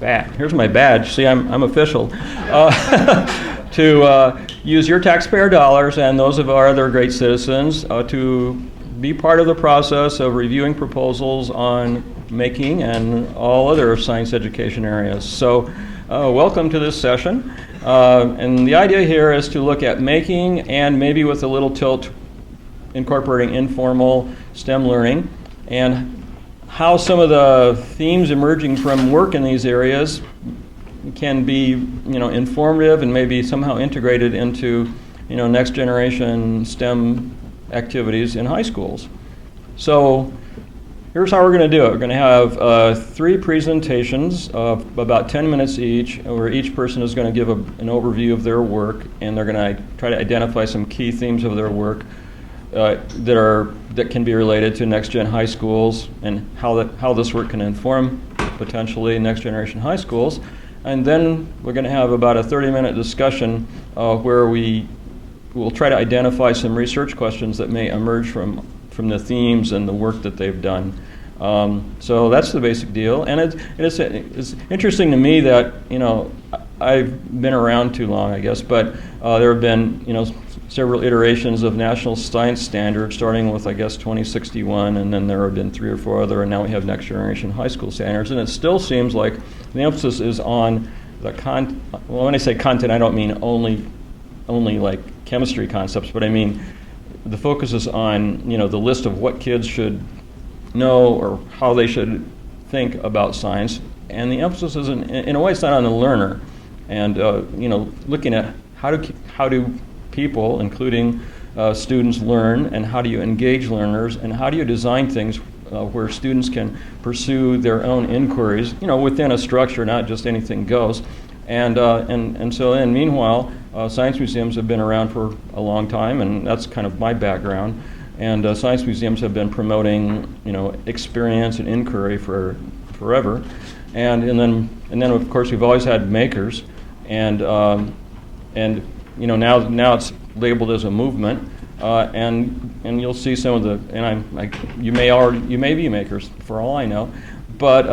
here's my badge, see I'm official, to use your taxpayer dollars and those of our other great citizens to be part of the process of reviewing proposals on making and all other science education areas. So welcome to this session. And the idea here is to look at making and maybe with a little tilt incorporating informal STEM learning and how some of the themes emerging from work in these areas can be, informative and maybe somehow integrated into, next generation STEM activities in high schools. So here's how we're going to do it. We're going to have 3 presentations of about 10 minutes each, where each person is going to give an overview of their work, and they're going to try to identify some key themes of their work that can be related to next-gen high schools and how this work can inform potentially next-generation high schools. And then we're going to have about a 30-minute discussion where we will try to identify some research questions that may emerge from the themes and the work that they've done. So that's the basic deal. And it's interesting to me that, I've been around too long, I guess, but there have been, several iterations of national science standards, starting with, I guess, 2061, and then there have been 3 or 4 other, and now we have next generation high school standards. And it still seems like the emphasis is on the well, when I say content, I don't mean only like chemistry concepts, but I mean the focus is on, the list of what kids should know or how they should think about science. And the emphasis is, in a way, it's not on the learner. And, looking at how do people, including students, learn, and how do you engage learners, and how do you design things where students can pursue their own inquiries, within a structure, not just anything goes. And so then, meanwhile, science museums have been around for a long time, and that's kind of my background. And science museums have been promoting, experience and inquiry for forever. And then of course we've always had makers, and now it's labeled as a movement. And you'll see some of the you may be makers for all I know. But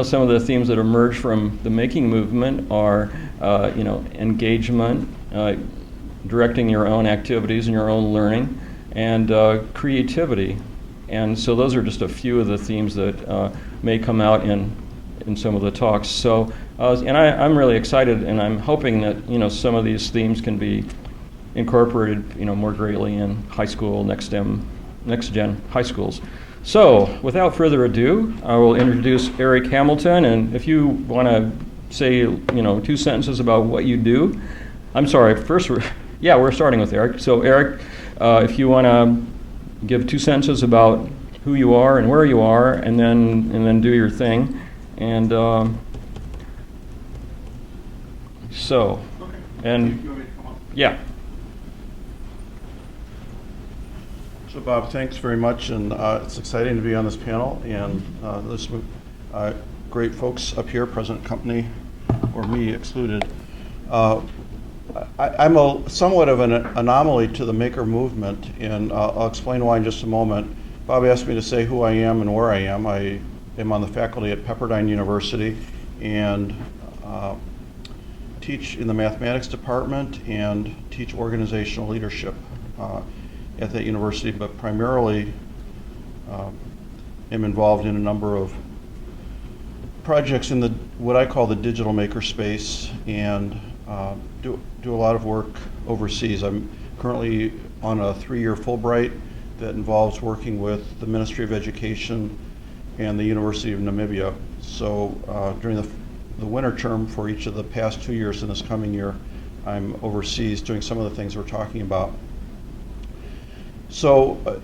some of the themes that emerge from the making movement are, engagement, directing your own activities and your own learning, and creativity. And so those are just a few of the themes that may come out in some of the talks. So, and I'm really excited, and I'm hoping that some of these themes can be incorporated, more greatly in high school, next gen high schools. So, without further ado, I will introduce Eric Hamilton, and if you want to say, 2 sentences about what you do. I'm sorry, first, we're starting with Eric. So, Eric, if you want to give 2 sentences about who you are and where you are, and then do your thing, and so, okay. And you want me to come up? Yeah. So Bob, thanks very much, and it's exciting to be on this panel, and there's great folks up here, present company, or me excluded. I'm somewhat of an anomaly to the maker movement, and I'll explain why in just a moment. Bob asked me to say who I am and where I am. I am on the faculty at Pepperdine University and teach in the mathematics department and teach organizational leadership at that university, but primarily am involved in a number of projects in what I call the digital maker space, and do a lot of work overseas. I'm currently on a 3-year Fulbright that involves working with the Ministry of Education and the University of Namibia. So during the winter term for each of the past 2 years and this coming year, I'm overseas doing some of the things we're talking about. So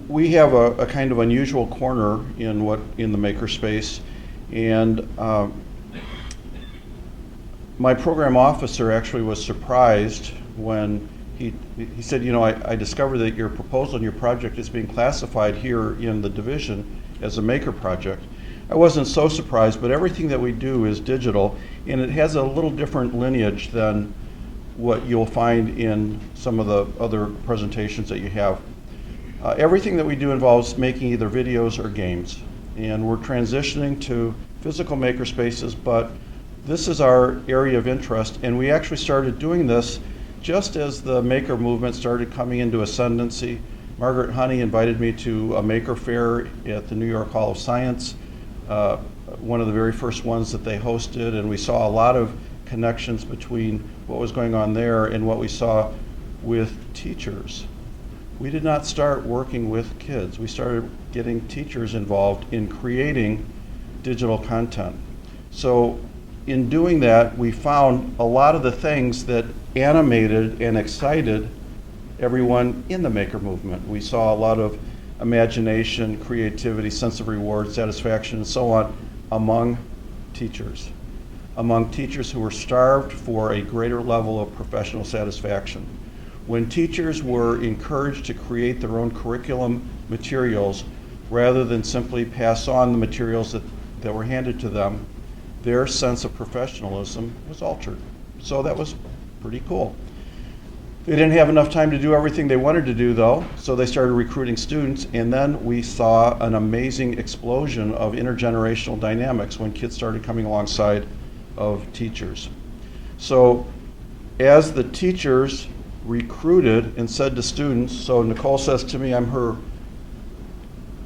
we have a kind of unusual corner in the makerspace, and my program officer actually was surprised when he said, I discovered that your proposal and your project is being classified here in the division as a maker project. I wasn't so surprised, but everything that we do is digital, and it has a little different lineage than what you'll find in some of the other presentations that you have. Everything that we do involves making either videos or games, and we're transitioning to physical maker spaces, but this is our area of interest, and we actually started doing this just as the maker movement started coming into ascendancy. Margaret Honey invited me to a maker fair at the New York Hall of Science, one of the very first ones that they hosted, and we saw a lot of connections between what was going on there and what we saw with teachers. We did not start working with kids. We started getting teachers involved in creating digital content. So in doing that, we found a lot of the things that animated and excited everyone in the maker movement. We saw a lot of imagination, creativity, sense of reward, satisfaction, and so on among teachers who were starved for a greater level of professional satisfaction. When teachers were encouraged to create their own curriculum materials rather than simply pass on the materials that were handed to them, their sense of professionalism was altered. So that was pretty cool. They didn't have enough time to do everything they wanted to do, though, so they started recruiting students, and then we saw an amazing explosion of intergenerational dynamics when kids started coming alongside of teachers. So as the teachers recruited and said to students, so Nicole says to me, I'm her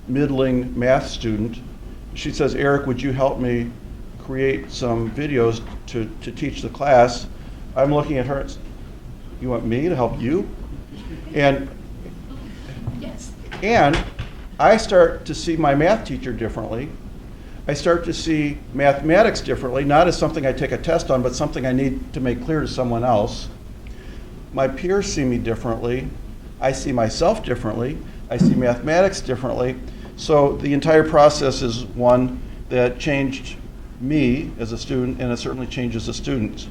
middling math student, she says, Eric, would you help me create some videos to teach the class? I'm looking at her, you want me to help you? And Yes. And I start to see my math teacher differently. I start to see mathematics differently, not as something I take a test on, but something I need to make clear to someone else. My peers see me differently. I see myself differently. I see mathematics differently. So the entire process is one that changed me as a student, and it certainly changes the students.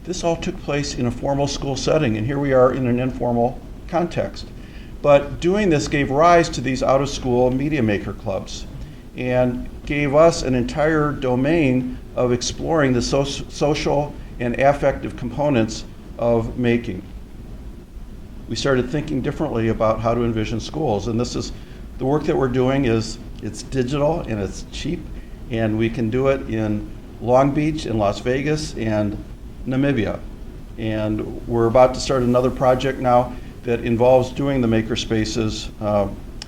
This all took place in a formal school setting, and here we are in an informal context. But doing this gave rise to these out-of-school media maker clubs and gave us an entire domain of exploring the social and affective components of making. We started thinking differently about how to envision schools, and this is the work that we're doing. It's digital and it's cheap, and we can do it in Long Beach and Las Vegas and Namibia. And we're about to start another project now that involves doing the maker spaces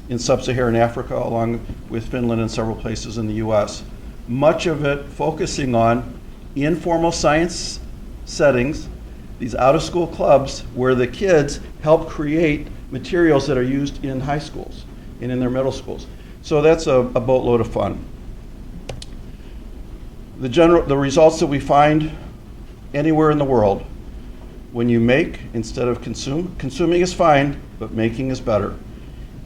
in sub-Saharan Africa, along with Finland and several places in the US. Much of it focusing on informal science settings, these out-of-school clubs where the kids help create materials that are used in high schools and in their middle schools. So that's a boatload of fun. The results that we find anywhere in the world, when you make instead of consume, consuming is fine, but making is better.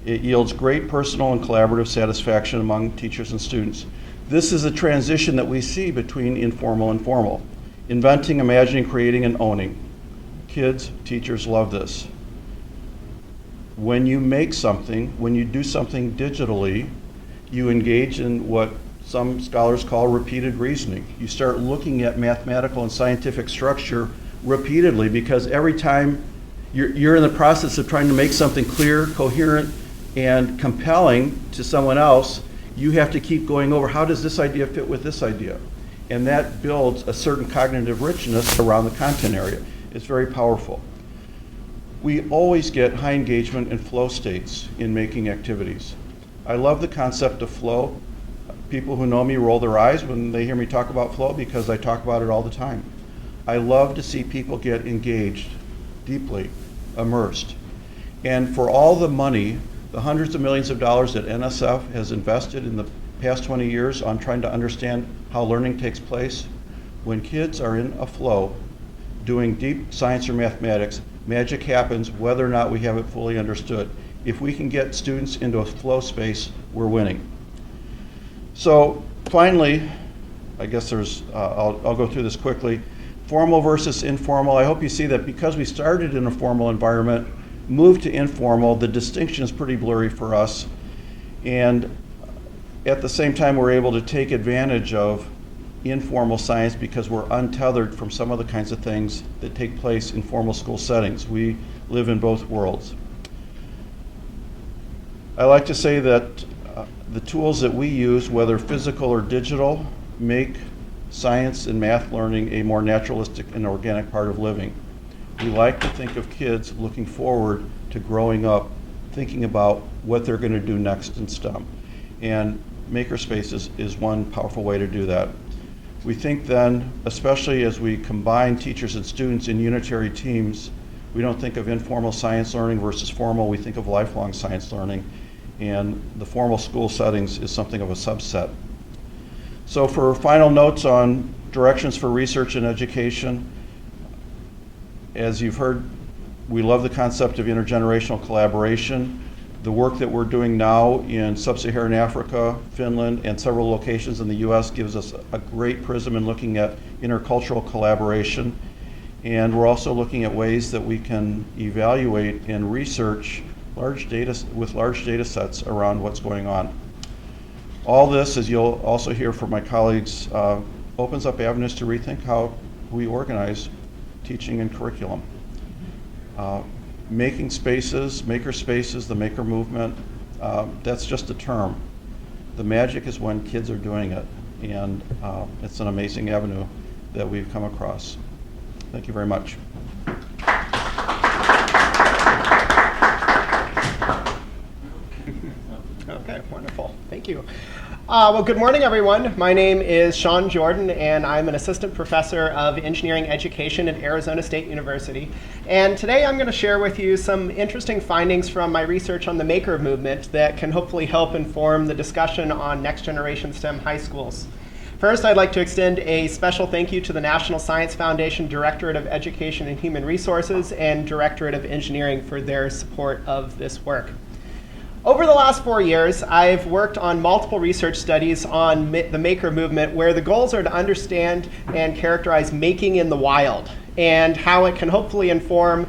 It yields great personal and collaborative satisfaction among teachers and students. This is a transition that we see between informal and formal. Inventing, imagining, creating, and owning. Kids, teachers love this. When you make something, when you do something digitally, you engage in what some scholars call repeated reasoning. You start looking at mathematical and scientific structure repeatedly, because every time you're in the process of trying to make something clear, coherent, and compelling to someone else, you have to keep going over, how does this idea fit with this idea? And that builds a certain cognitive richness around the content area. It's very powerful. We always get high engagement and flow states in making activities. I love the concept of flow. People who know me roll their eyes when they hear me talk about flow, because I talk about it all the time. I love to see people get engaged, deeply immersed. And for all the money, the hundreds of millions of dollars that NSF has invested in the past 20 years on trying to understand how learning takes place, when kids are in a flow, doing deep science or mathematics, magic happens whether or not we have it fully understood. If we can get students into a flow space, we're winning. So finally, I guess I'll go through this quickly. Formal versus informal. I hope you see that because we started in a formal environment, moved to informal, the distinction is pretty blurry for us. And at the same time, we're able to take advantage of informal science because we're untethered from some of the kinds of things that take place in formal school settings. We live in both worlds. I like to say that the tools that we use, whether physical or digital, make science and math learning a more naturalistic and organic part of living. We like to think of kids looking forward to growing up, thinking about what they're going to do next in STEM. And Makerspace is one powerful way to do that. We think then, especially as we combine teachers and students in unitary teams, we don't think of informal science learning versus formal, we think of lifelong science learning, and the formal school settings is something of a subset. So for final notes on directions for research and education, as you've heard, we love the concept of intergenerational collaboration. The work that we're doing now in sub-Saharan Africa, Finland, and several locations in the US gives us a great prism in looking at intercultural collaboration. And we're also looking at ways that we can evaluate and research large data sets around what's going on. All this, as you'll also hear from my colleagues, opens up avenues to rethink how we organize teaching and curriculum. Making spaces, maker spaces, the maker movement, that's just a term. The magic is when kids are doing it, and it's an amazing avenue that we've come across. Thank you very much. Okay, wonderful. Thank you. Well, good morning, everyone. My name is Shawn Jordan, and I'm an assistant professor of engineering education at Arizona State University. And today I'm going to share with you some interesting findings from my research on the maker movement that can hopefully help inform the discussion on next generation STEM high schools. First, I'd like to extend a special thank you to the National Science Foundation Directorate of Education and Human Resources and Directorate of Engineering for their support of this work. Over the last 4 years, I've worked on multiple research studies on the maker movement where the goals are to understand and characterize making in the wild and how it can hopefully inform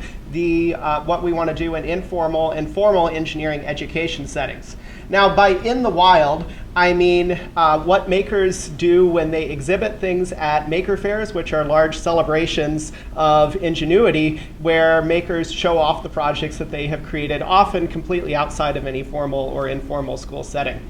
what we want to do in informal and formal engineering education settings. Now, by in the wild, I mean what makers do when they exhibit things at maker fairs, which are large celebrations of ingenuity, where makers show off the projects that they have created, often completely outside of any formal or informal school setting.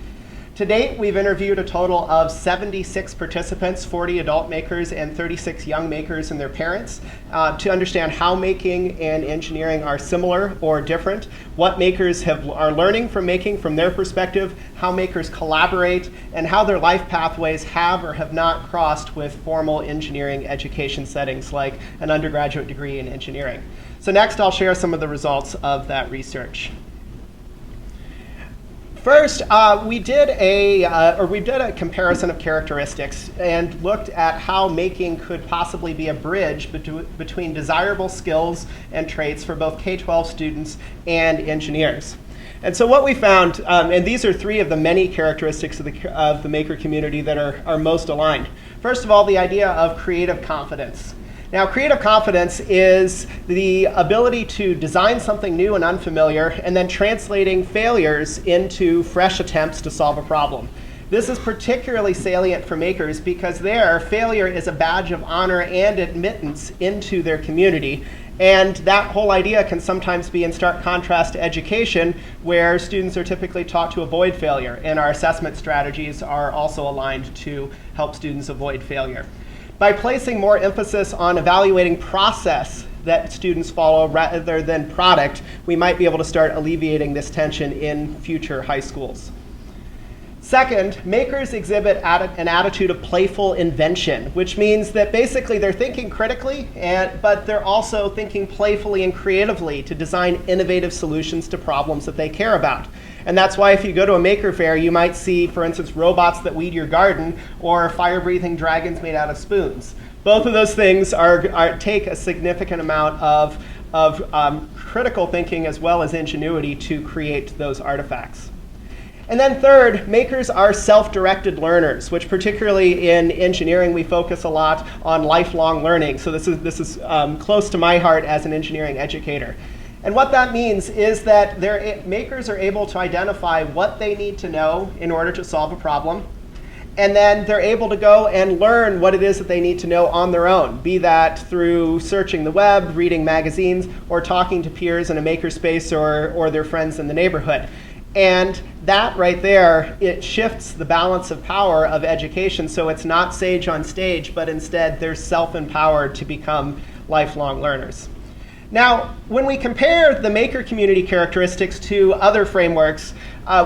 To date, we've interviewed a total of 76 participants, 40 adult makers and 36 young makers and their parents, to understand how making and engineering are similar or different, what makers are learning from making from their perspective, how makers collaborate, and how their life pathways have or have not crossed with formal engineering education settings like an undergraduate degree in engineering. So next, I'll share some of the results of that research. First, we did a comparison of characteristics and looked at how making could possibly be a bridge between desirable skills and traits for both K-12 students and engineers. And so what we found, and these are three of the many characteristics of the maker community that are most aligned. First of all, the idea of creative confidence. Now, creative confidence is the ability to design something new and unfamiliar and then translating failures into fresh attempts to solve a problem. This is particularly salient for makers because their failure is a badge of honor and admittance into their community. And that whole idea can sometimes be in stark contrast to education, where students are typically taught to avoid failure, and our assessment strategies are also aligned to help students avoid failure. By placing more emphasis on evaluating process that students follow rather than product, we might be able to start alleviating this tension in future high schools. Second, makers exhibit an attitude of playful invention, which means that basically they're thinking critically, but they're also thinking playfully and creatively to design innovative solutions to problems that they care about. And that's why if you go to a maker fair, you might see, for instance, robots that weed your garden or fire-breathing dragons made out of spoons. Both of those things take a significant amount of critical thinking as well as ingenuity to create those artifacts. And then third, makers are self-directed learners, which particularly in engineering, we focus a lot on lifelong learning. So this is close to my heart as an engineering educator. And what that means is that makers are able to identify what they need to know in order to solve a problem. And then they're able to go and learn what it is that they need to know on their own, be that through searching the web, reading magazines, or talking to peers in a makerspace or their friends in the neighborhood. And that right there, it shifts the balance of power of education, so it's not sage on stage, but instead they're self-empowered to become lifelong learners. Now, when we compare the maker community characteristics to other frameworks,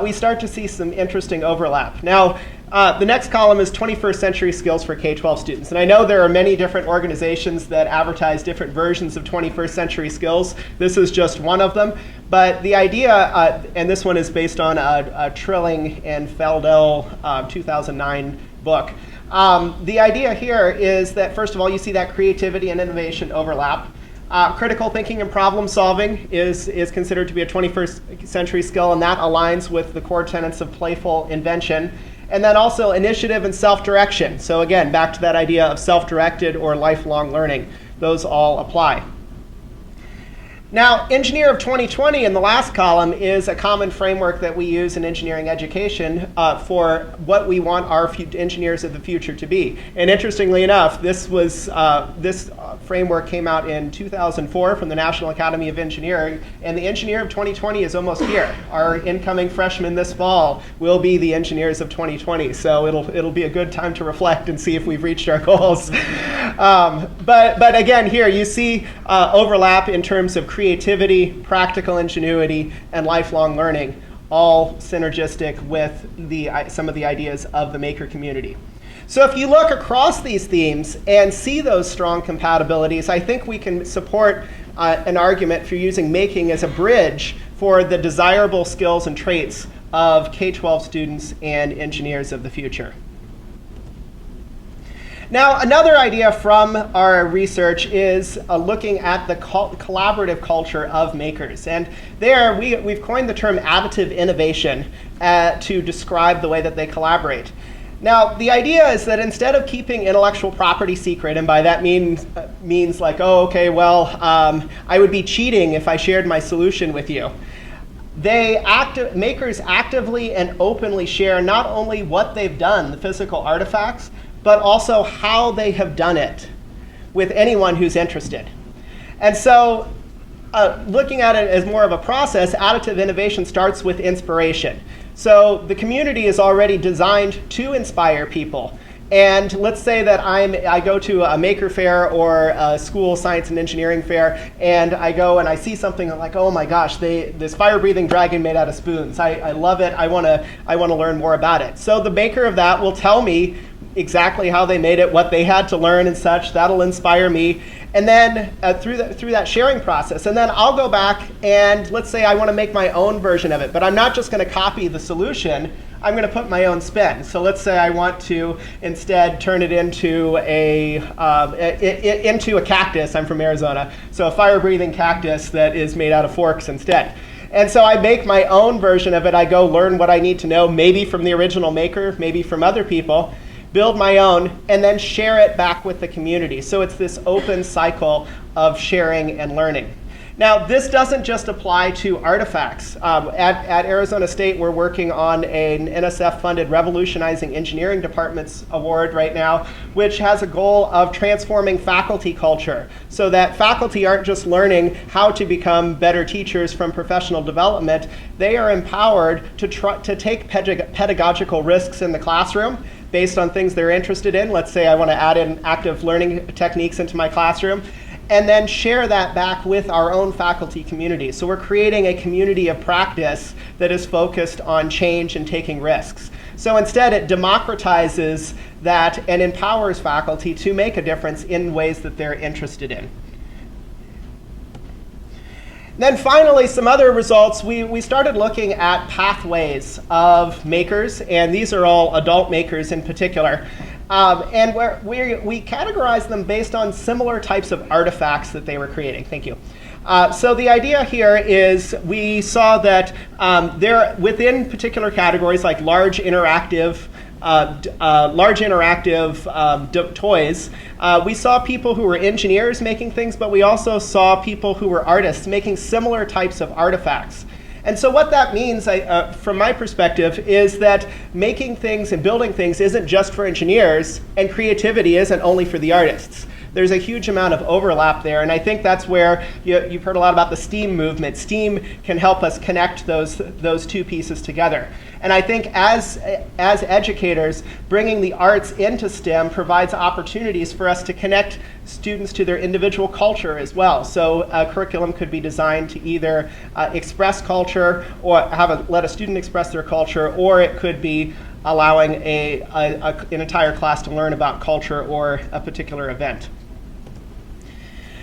we start to see some interesting overlap. Now, the next column is 21st century skills for K-12 students. And I know there are many different organizations that advertise different versions of 21st century skills. This is just one of them. But the idea, and this one is based on a Trilling and Feldel 2009 book. The idea here is that, first of all, you see that creativity and innovation overlap. Critical thinking and problem solving is considered to be a 21st century skill, and that aligns with the core tenets of playful invention. And then also initiative and self-direction. So again, back to that idea of self-directed or lifelong learning. Those all apply. Now, Engineer of 2020 in the last column is a common framework that we use in engineering education for what we want our engineers of the future to be. And interestingly enough, this framework came out in 2004 from the National Academy of Engineering, and the Engineer of 2020 is almost here. Our incoming freshmen this fall will be the engineers of 2020, so it'll be a good time to reflect and see if we've reached our goals. But again, here you see overlap in terms of creativity, practical ingenuity, and lifelong learning, all synergistic with some of the ideas of the maker community. So if you look across these themes and see those strong compatibilities, I think we can support an argument for using making as a bridge for the desirable skills and traits of K-12 students and engineers of the future. Now, another idea from our research is looking at the collaborative culture of makers. And there, we've coined the term additive innovation to describe the way that they collaborate. Now, the idea is that instead of keeping intellectual property secret, and by that means like, oh, okay, well, I would be cheating if I shared my solution with you. Makers actively and openly share not only what they've done, the physical artifacts, but also how they have done it with anyone who's interested. And so looking at it as more of a process, additive innovation starts with inspiration. So the community is already designed to inspire people. And let's say that I go to a maker fair or a school science and engineering fair, and I go and I see something like, oh my gosh, this fire-breathing dragon made out of spoons. I love it. I want to learn more about it. So the maker of that will tell me exactly how they made it, what they had to learn and such. That'll inspire me. And then through that sharing process, and then I'll go back and let's say I want to make my own version of it, but I'm not just going to copy the solution. I'm going to put my own spin. So let's say I want to instead turn it into into a cactus. I'm from Arizona, so a fire-breathing cactus that is made out of forks instead. And so I make my own version of it. I go learn what I need to know, maybe from the original maker, maybe from other people, build my own, and then share it back with the community. So it's this open cycle of sharing and learning. Now, this doesn't just apply to artifacts. At Arizona State, we're working on an NSF-funded Revolutionizing Engineering Departments Award right now, which has a goal of transforming faculty culture so that faculty aren't just learning how to become better teachers from professional development. They are empowered to take pedagogical risks in the classroom based on things they're interested in. Let's say I want to add in active learning techniques into my classroom, and then share that back with our own faculty community. So we're creating a community of practice that is focused on change and taking risks. So instead, it democratizes that and empowers faculty to make a difference in ways that they're interested in. Then finally, some other results. We started looking at pathways of makers, and these are all adult makers in particular. And we categorize them based on similar types of artifacts that they were creating. Thank you. So the idea here is we saw that within particular categories like large interactive toys, we saw people who were engineers making things, but we also saw people who were artists making similar types of artifacts. And so what that means, from my perspective, is that making things and building things isn't just for engineers, and creativity isn't only for the artists. there's a huge amount of overlap there. And I think that's where you've heard a lot about the STEAM movement. STEAM can help us connect those two pieces together. And I think as educators, bringing the arts into STEM provides opportunities for us to connect students to their individual culture as well. So a curriculum could be designed to either express culture or let a student express their culture, or it could be allowing an entire class to learn about culture or a particular event.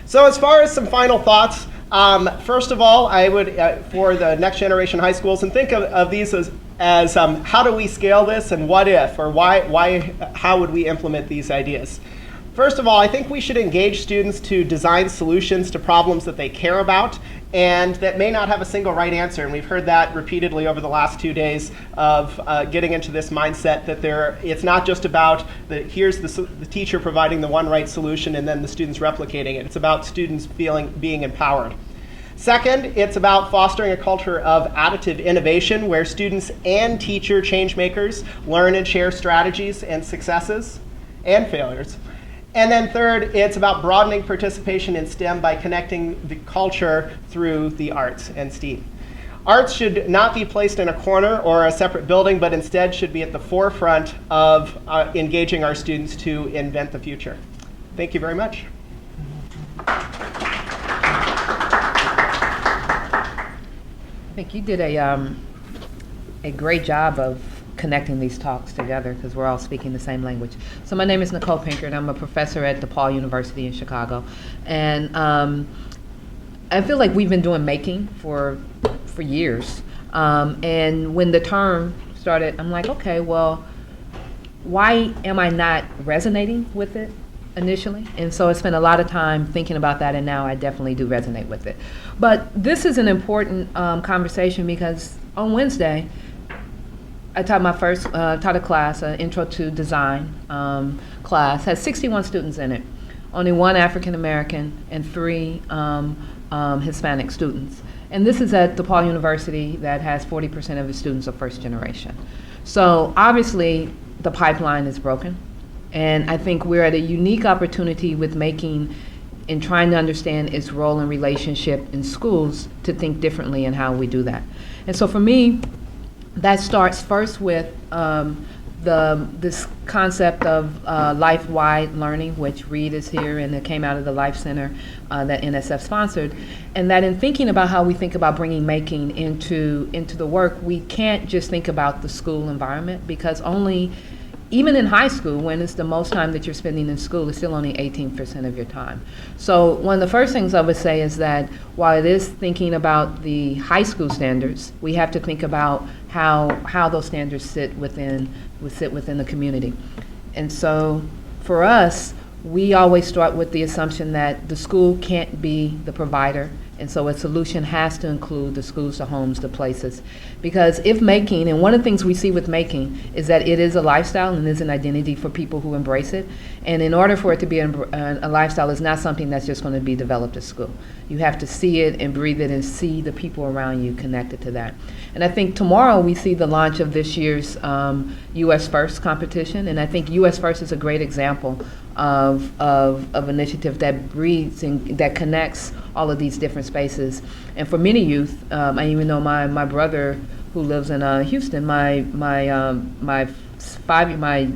So as far as some final thoughts, first of all, I would, for the next generation high schools, and think of these as how do we scale this, and what if, or how would we implement these ideas? First of all, I think we should engage students to design solutions to problems that they care about and that may not have a single right answer. And we've heard that repeatedly over the last 2 days of getting into this mindset that it's not just about here's the teacher providing the one right solution and then the students replicating it. It's about students being empowered. Second, it's about fostering a culture of additive innovation where students and teacher change makers learn and share strategies and successes and failures. And then third, it's about broadening participation in STEM by connecting the culture through the arts and STEAM. Arts should not be placed in a corner or a separate building, but instead should be at the forefront of engaging our students to invent the future. Thank you very much. I think you did a great job of connecting these talks together because we're all speaking the same language. So my name is Nicole Pinker, and I'm a professor at DePaul University in Chicago. And I feel like we've been doing making for years. And when the term started, I'm like, okay, well, why am I not resonating with it initially? And so I spent a lot of time thinking about that, and now I definitely do resonate with it. But this is an important conversation because on Wednesday, I taught a class, an Intro to Design class, had 61 students in it, only one African American and 3 Hispanic students. And this is at DePaul University that has 40% of the students are first generation. So obviously the pipeline is broken. And I think we're at a unique opportunity with making and trying to understand its role and relationship in schools to think differently in how we do that. And so for me, that starts first with this concept of life-wide learning, which Reed is here, and it came out of the Life Center that NSF sponsored. And that in thinking about how we think about bringing making into the work, we can't just think about the school environment, because even in high school, when it's the most time that you're spending in school, it's still only 18% of your time. So one of the first things I would say is that while it is thinking about the high school standards, we have to think about how those standards sit within the community. And so for us, we always start with the assumption that the school can't be the provider, and so a solution has to include the schools, the homes, the places. Because if making, and one of the things we see with making is that it is a lifestyle and is an identity for people who embrace it. And in order for it to be a lifestyle, it's not something that's just going to be developed at school. You have to see it and breathe it and see the people around you connected to that. And I think tomorrow we see the launch of this year's US First competition, and I think US First is a great example of initiative that breeds and that connects all of these different spaces. And for many youth, I even know my brother who lives in Houston, my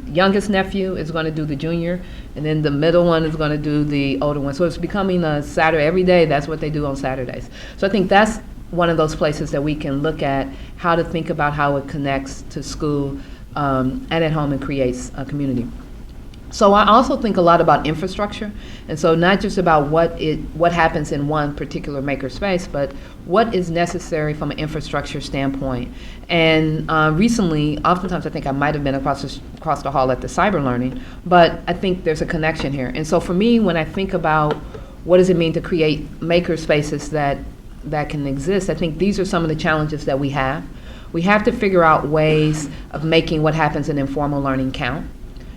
youngest nephew is going to do the junior, and then the middle one is going to do the older one. So it's becoming a Saturday every day. That's what they do on Saturdays. So I think that's one of those places that we can look at how to think about how it connects to school and at home and creates a community. So I also think a lot about infrastructure, and so not just about what happens in one particular maker space, but what is necessary from an infrastructure standpoint. And recently, oftentimes I think I might have been across the hall at the Cyber Learning, but I think there's a connection here. And so for me, when I think about what does it mean to create maker spaces that can exist, I think these are some of the challenges that we have. We have to figure out ways of making what happens in informal learning count.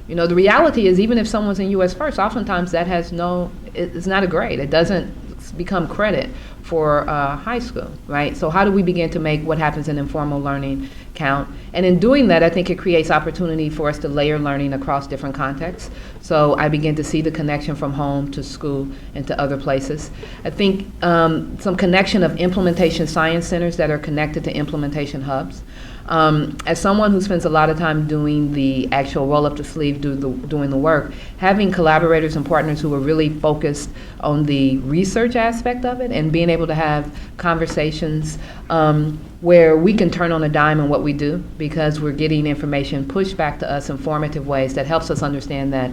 You know, the reality is even if someone's in US First, oftentimes that it's not a grade. It doesn't become credit for high school, right? So how do we begin to make what happens in informal learning count? And in doing that, I think it creates opportunity for us to layer learning across different contexts. So I begin to see the connection from home to school and to other places. I think some connection of implementation science centers that are connected to implementation hubs. As someone who spends a lot of time doing the actual roll up the sleeve, doing the work, having collaborators and partners who are really focused on the research aspect of it and being able to have conversations where we can turn on a dime in what we do because we're getting information pushed back to us in formative ways that helps us understand that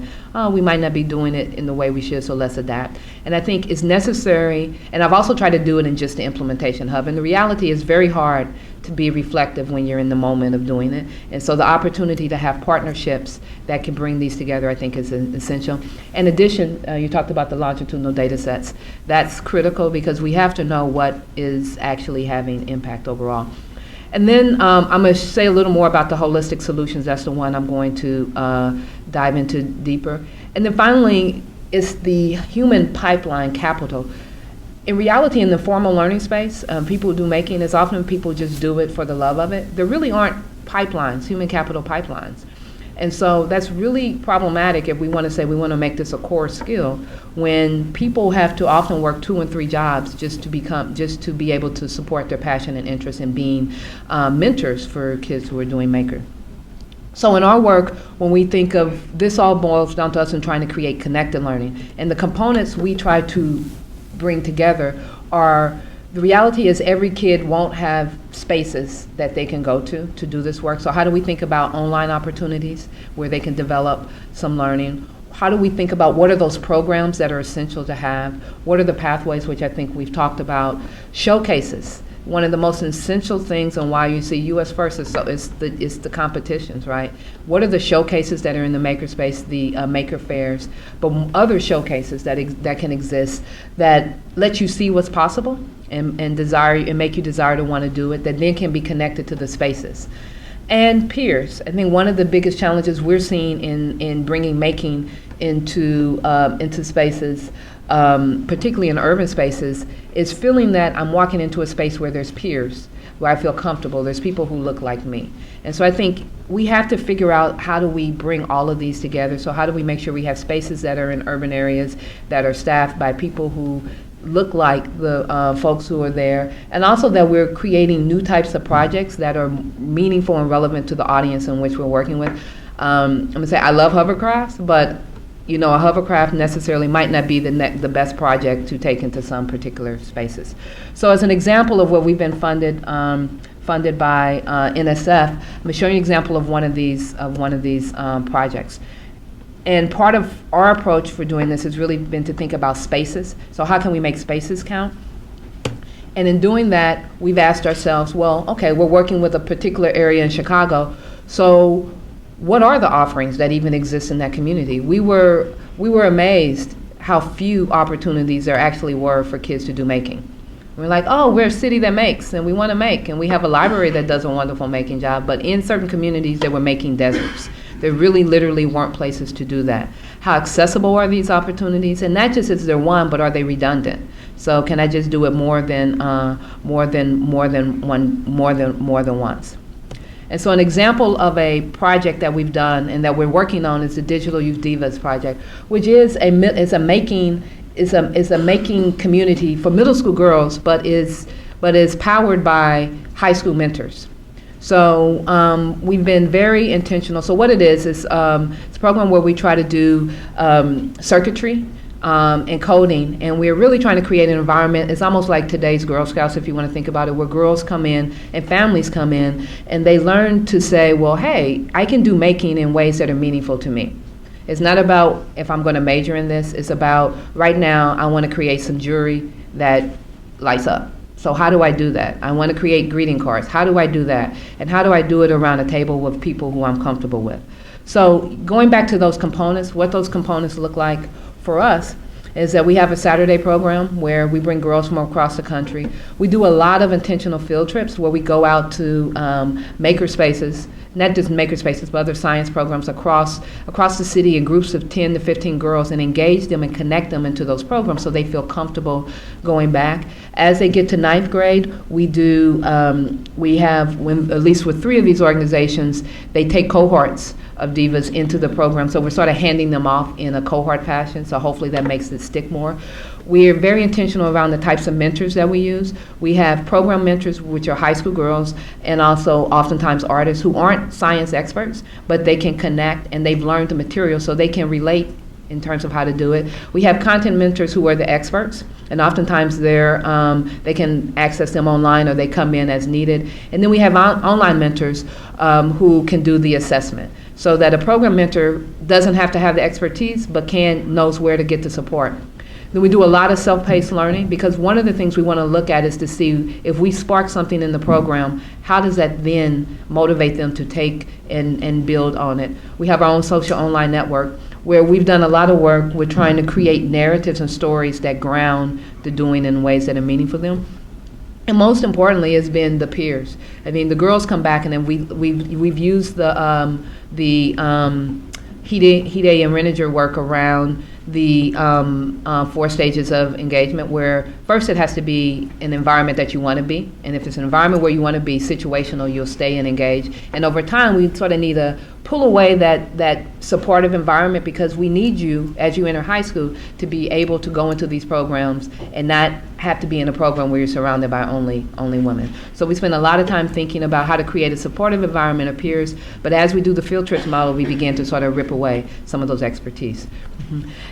we might not be doing it in the way we should, so let's adapt. And I think it's necessary, and I've also tried to do it in just the implementation hub, and the reality is very hard to be reflective when you're in the moment of doing it. And so the opportunity to have partnerships that can bring these together, I think, is essential. In addition, you talked about the longitudinal data sets. That's critical because we have to know what is actually having impact overall. And then I'm going to say a little more about the holistic solutions. That's the one I'm going to dive into deeper. And then finally, it's the human pipeline capital. In reality, in the formal learning space, people do making, as often people just do it for the love of it. There really aren't pipelines, human capital pipelines. And so that's really problematic if we want to say we want to make this a core skill when people have to often work 2 and 3 jobs just to be able to support their passion and interest in being mentors for kids who are doing maker. So in our work, when we think of this, all boils down to us in trying to create connected learning. And the components we try to bring together are, the reality is every kid won't have spaces that they can go to do this work. So how do we think about online opportunities where they can develop some learning? How do we think about what are those programs that are essential to have? What are the pathways, which I think we've talked about? Showcases. One of the most essential things on why you see US First is the competitions, right? What are the showcases that are in the makerspace, the maker fairs, but other showcases that can exist that let you see what's possible and make you desire to want to do it, that then can be connected to the spaces. And peers. I think one of the biggest challenges we're seeing in bringing making into spaces, particularly in urban spaces, is feeling that I'm walking into a space where there's peers, where I feel comfortable, there's people who look like me. And so I think we have to figure out how do we bring all of these together. So how do we make sure we have spaces that are in urban areas that are staffed by people who look like the folks who are there, and also that we're creating new types of projects that are meaningful and relevant to the audience in which we're working with. I'm gonna say I love hovercrafts, but a hovercraft necessarily might not be the best project to take into some particular spaces. So as an example of where we've been funded by NSF, I'm gonna show you an example of one of these projects. And part of our approach for doing this has really been to think about spaces. So how can we make spaces count? And in doing that, we've asked ourselves, well, okay, we're working with a particular area in Chicago, so what are the offerings that even exist in that community? We were amazed how few opportunities there actually were for kids to do making. We're like, oh, we're a city that makes, and we want to make, and we have a library that does a wonderful making job, but in certain communities, they were making deserts. There really literally weren't places to do that. How accessible are these opportunities? And not just is there one, but are they redundant? So can I just do it more than once? And so an example of a project that we've done and that we're working on is the Digital Use Divas project, which is a making community for middle school girls, but is powered by high school mentors. So we've been very intentional. So what it is it's a program where we try to do circuitry and coding, and we're really trying to create an environment. It's almost like today's Girl Scouts, if you want to think about it, where girls come in and families come in, and they learn to say, well, hey, I can do making in ways that are meaningful to me. It's not about if I'm going to major in this. It's about right now I want to create some jewelry that lights up. So how do I do that? I want to create greeting cards. How do I do that? And how do I do it around a table with people who I'm comfortable with? So going back to those components, what those components look like for us is that we have a Saturday program where we bring girls from across the country. We do a lot of intentional field trips where we go out to maker spaces, not just maker spaces, but other science programs across the city in groups of 10 to 15 girls, and engage them and connect them into those programs so they feel comfortable going back. As they get to ninth grade, we have, at least with 3 of these organizations, they take cohorts of divas into the program. So we're sort of handing them off in a cohort fashion, so hopefully that makes it stick more. We're very intentional around the types of mentors that we use. We have program mentors, which are high school girls, and also oftentimes artists who aren't science experts, but they can connect and they've learned the material so they can relate in terms of how to do it. We have content mentors who are the experts, and oftentimes they can access them online or they come in as needed. And then we have online mentors who can do the assessment, so that a program mentor doesn't have to have the expertise, but knows where to get the support. Then we do a lot of self-paced learning, because one of the things we want to look at is to see if we spark something in the program, how does that then motivate them to take and build on it. We have our own social online network where we've done a lot of work with trying to create narratives and stories that ground the doing in ways that are meaningful to them. And most importantly has been the peers. I mean, the girls come back, and then we've used the Hide and Reniger work around the 4 stages of engagement, where first it has to be an environment that you want to be, and if it's an environment where you want to be situational, you'll stay and engage. And over time, we sort of need to pull away that supportive environment, because we need you, as you enter high school, to be able to go into these programs and not have to be in a program where you're surrounded by only women. So we spend a lot of time thinking about how to create a supportive environment of peers, but as we do the field trips model, we begin to sort of rip away some of those expertise.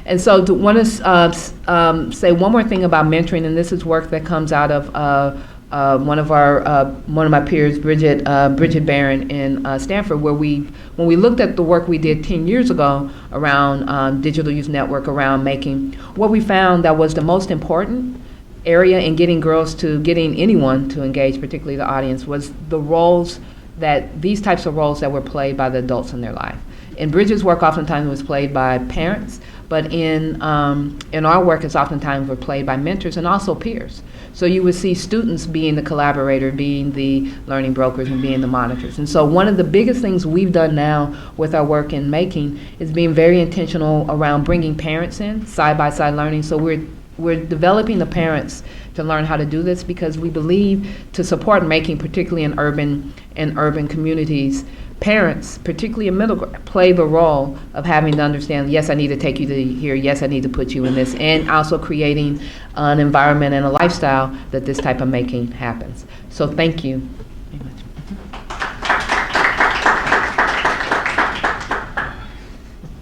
And so I want to say one more thing about mentoring, and this is work that comes out of one of my peers, Bridget Barron in Stanford, where when we looked at the work we did 10 years ago around digital youth network, around making, what we found that was the most important area in getting anyone to engage, particularly the audience, was these types of roles that were played by the adults in their life. In Bridget's work, oftentimes it was played by parents, but in our work, it's oftentimes were played by mentors and also peers. So you would see students being the collaborator, being the learning brokers, and being the monitors. And so one of the biggest things we've done now with our work in making is being very intentional around bringing parents in, side-by-side learning. So we're developing the parents to learn how to do this, because we believe to support making, particularly in urban communities, parents, particularly in middle grade, play the role of having to understand, yes, I need to take you to here, yes, I need to put you in this, and also creating an environment and a lifestyle that this type of making happens. So thank you very much.